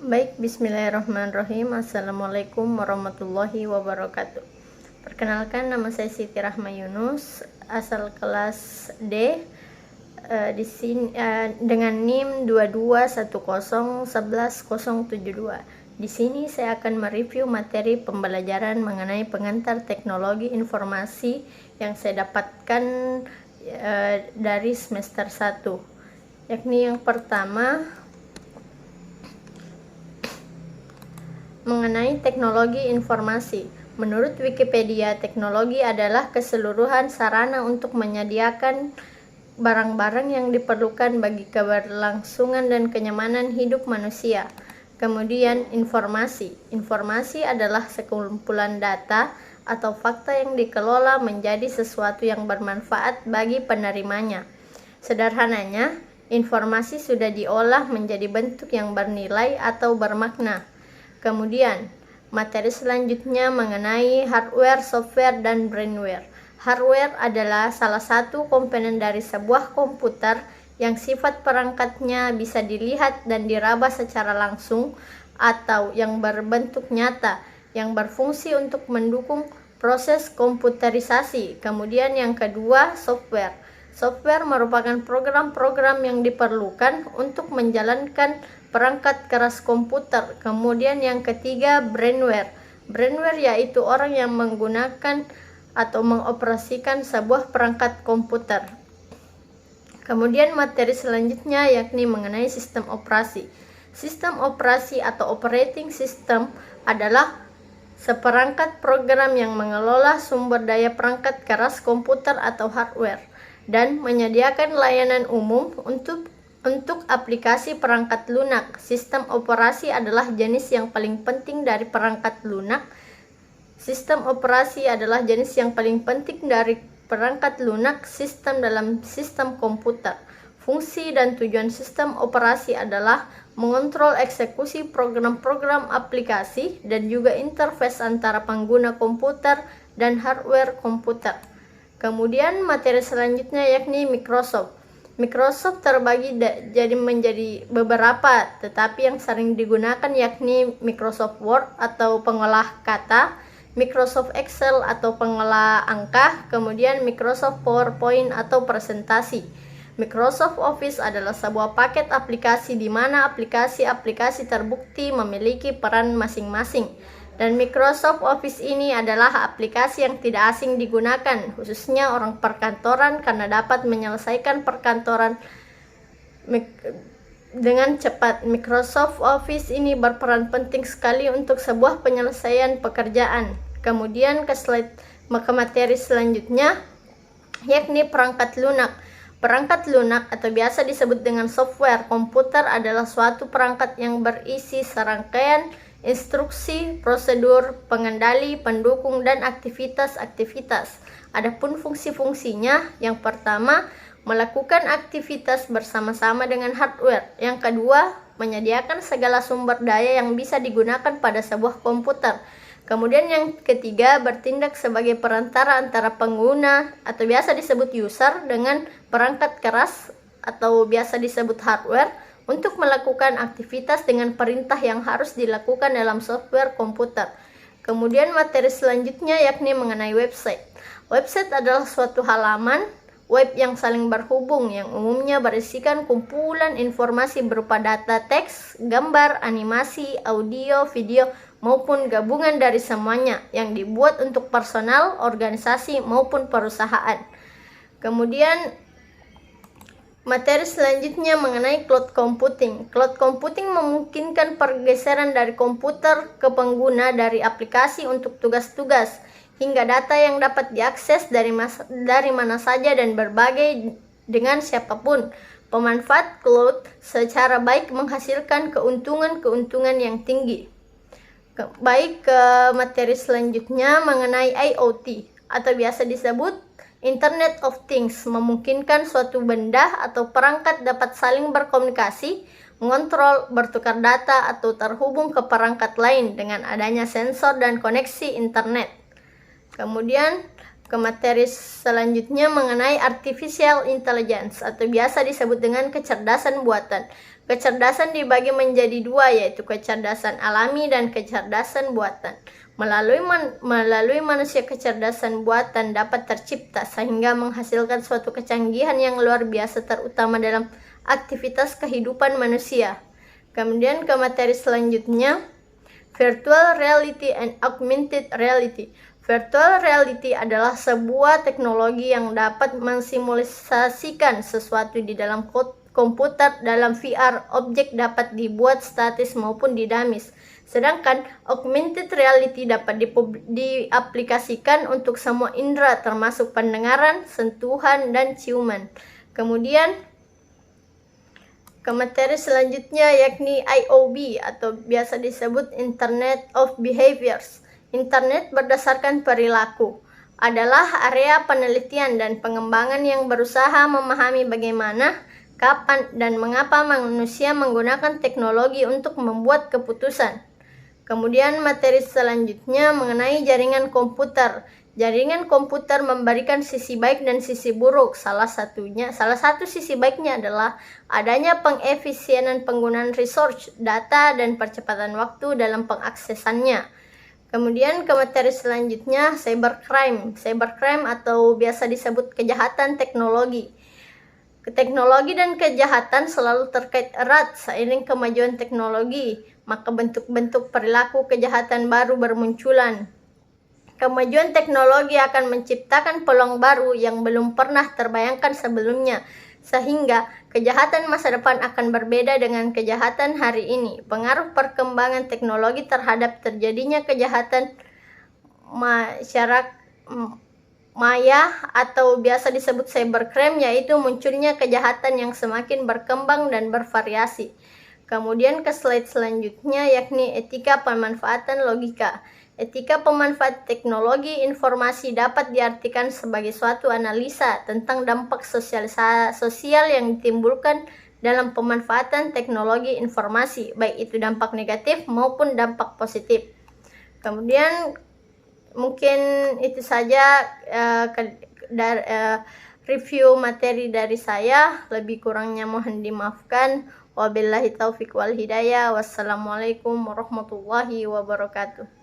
Baik, bismillahirrahmanirrahim. Assalamualaikum warahmatullahi wabarakatuh. Perkenalkan, nama saya Siti Rahma Yunus, asal kelas D, di sini dengan NIM 221011072. Di sini saya akan mereview materi pembelajaran mengenai pengantar teknologi informasi yang saya dapatkan dari semester 1. Yakni yang pertama, mengenai teknologi informasi. Menurut Wikipedia, teknologi adalah keseluruhan sarana untuk menyediakan barang-barang yang diperlukan bagi keberlangsungan dan kenyamanan hidup manusia. Kemudian, informasi. Informasi adalah sekumpulan data atau fakta yang dikelola menjadi sesuatu yang bermanfaat bagi penerimanya. Sederhananya, informasi sudah diolah menjadi bentuk yang bernilai atau bermakna. Kemudian, materi selanjutnya mengenai hardware, software, dan brainware. Hardware adalah salah satu komponen dari sebuah komputer yang sifat perangkatnya bisa dilihat dan diraba secara langsung atau yang berbentuk nyata, yang berfungsi untuk mendukung proses komputerisasi. Kemudian yang kedua, software. Software merupakan program-program yang diperlukan untuk menjalankan perangkat keras komputer. Kemudian yang ketiga, brainware. Brainware yaitu orang yang menggunakan atau mengoperasikan sebuah perangkat komputer. Kemudian materi selanjutnya yakni mengenai sistem operasi. Sistem operasi atau operating system adalah seperangkat program yang mengelola sumber daya perangkat keras komputer atau hardware dan menyediakan layanan umum untuk aplikasi perangkat lunak. Sistem operasi adalah jenis yang paling penting dari perangkat lunak. Sistem operasi adalah jenis yang paling penting dari perangkat lunak sistem dalam sistem komputer. Fungsi dan tujuan sistem operasi adalah mengontrol eksekusi program-program aplikasi dan juga interface antara pengguna komputer dan hardware komputer. Kemudian materi selanjutnya yakni Microsoft. Microsoft terbagi menjadi beberapa, tetapi yang sering digunakan yakni Microsoft Word atau pengolah kata, Microsoft Excel atau pengolah angka, kemudian Microsoft PowerPoint atau presentasi. Microsoft Office adalah sebuah paket aplikasi di mana aplikasi-aplikasi terbukti memiliki peran masing-masing. Dan Microsoft Office ini adalah aplikasi yang tidak asing digunakan, khususnya orang perkantoran, karena dapat menyelesaikan perkantoran dengan cepat. Microsoft Office ini berperan penting sekali untuk sebuah penyelesaian pekerjaan. Kemudian ke materi selanjutnya, yakni perangkat lunak. Perangkat lunak atau biasa disebut dengan software komputer adalah suatu perangkat yang berisi serangkaian instruksi, prosedur, pengendali, pendukung, dan aktivitas-aktivitas. Adapun fungsi-fungsinya, yang pertama, melakukan aktivitas bersama-sama dengan hardware. Yang kedua, menyediakan segala sumber daya yang bisa digunakan pada sebuah komputer. Kemudian yang ketiga, bertindak sebagai perantara antara pengguna atau biasa disebut user dengan perangkat keras atau biasa disebut hardware untuk melakukan aktivitas dengan perintah yang harus dilakukan dalam software komputer. Kemudian materi selanjutnya yakni mengenai website. Website adalah suatu halaman web yang saling berhubung yang umumnya berisikan kumpulan informasi berupa data teks, gambar, animasi, audio, video, maupun gabungan dari semuanya yang dibuat untuk personal, organisasi, maupun perusahaan. Kemudian materi selanjutnya mengenai cloud computing. Cloud computing memungkinkan pergeseran dari komputer ke pengguna dari aplikasi untuk tugas-tugas hingga data yang dapat diakses dari mana saja dan berbagai dengan siapapun. Pemanfaat cloud secara baik menghasilkan keuntungan-keuntungan yang tinggi. Baik, ke materi selanjutnya mengenai IoT atau biasa disebut Internet of Things, memungkinkan suatu benda atau perangkat dapat saling berkomunikasi, mengontrol, bertukar data, atau terhubung ke perangkat lain dengan adanya sensor dan koneksi internet. Kemudian ke materi selanjutnya mengenai Artificial Intelligence atau biasa disebut dengan kecerdasan buatan. Kecerdasan dibagi menjadi dua, yaitu kecerdasan alami dan kecerdasan buatan. Melalui manusia, kecerdasan buatan dapat tercipta sehingga menghasilkan suatu kecanggihan yang luar biasa, terutama dalam aktivitas kehidupan manusia. Kemudian ke materi selanjutnya, virtual reality and augmented reality. Virtual reality adalah sebuah teknologi yang dapat mensimulasikan sesuatu di dalam komputer. Dalam VR, objek dapat dibuat statis maupun dinamis. Sedangkan augmented reality dapat diaplikasikan untuk semua indera, termasuk pendengaran, sentuhan, dan ciuman. Kemudian ke materi selanjutnya, yakni IOB atau biasa disebut Internet of Behaviors. Internet berdasarkan perilaku adalah area penelitian dan pengembangan yang berusaha memahami bagaimana, kapan, dan mengapa manusia menggunakan teknologi untuk membuat keputusan. Kemudian materi selanjutnya mengenai jaringan komputer. Jaringan komputer memberikan sisi baik dan sisi buruk. Salah satu sisi baiknya adalah adanya pengefisienan penggunaan resource, data, dan percepatan waktu dalam pengaksesannya. Kemudian ke materi selanjutnya, cybercrime. Cybercrime atau biasa disebut kejahatan teknologi. Teknologi dan kejahatan selalu terkait erat. Seiring kemajuan teknologi, maka bentuk-bentuk perilaku kejahatan baru bermunculan. Kemajuan teknologi akan menciptakan peluang baru yang belum pernah terbayangkan sebelumnya, sehingga kejahatan masa depan akan berbeda dengan kejahatan hari ini. Pengaruh perkembangan teknologi terhadap terjadinya kejahatan masyarakat maya atau biasa disebut cybercrime, yaitu munculnya kejahatan yang semakin berkembang dan bervariasi. Kemudian ke slide selanjutnya, yakni etika pemanfaatan logika. Etika pemanfaatan teknologi informasi dapat diartikan sebagai suatu analisa tentang dampak sosial yang ditimbulkan dalam pemanfaatan teknologi informasi, baik itu dampak negatif maupun dampak positif. Kemudian mungkin itu saja review materi dari saya. Lebih kurangnya mohon dimaafkan. Wabillahi taufiq wal hidayah. Wassalamualaikum warahmatullahi wabarakatuh.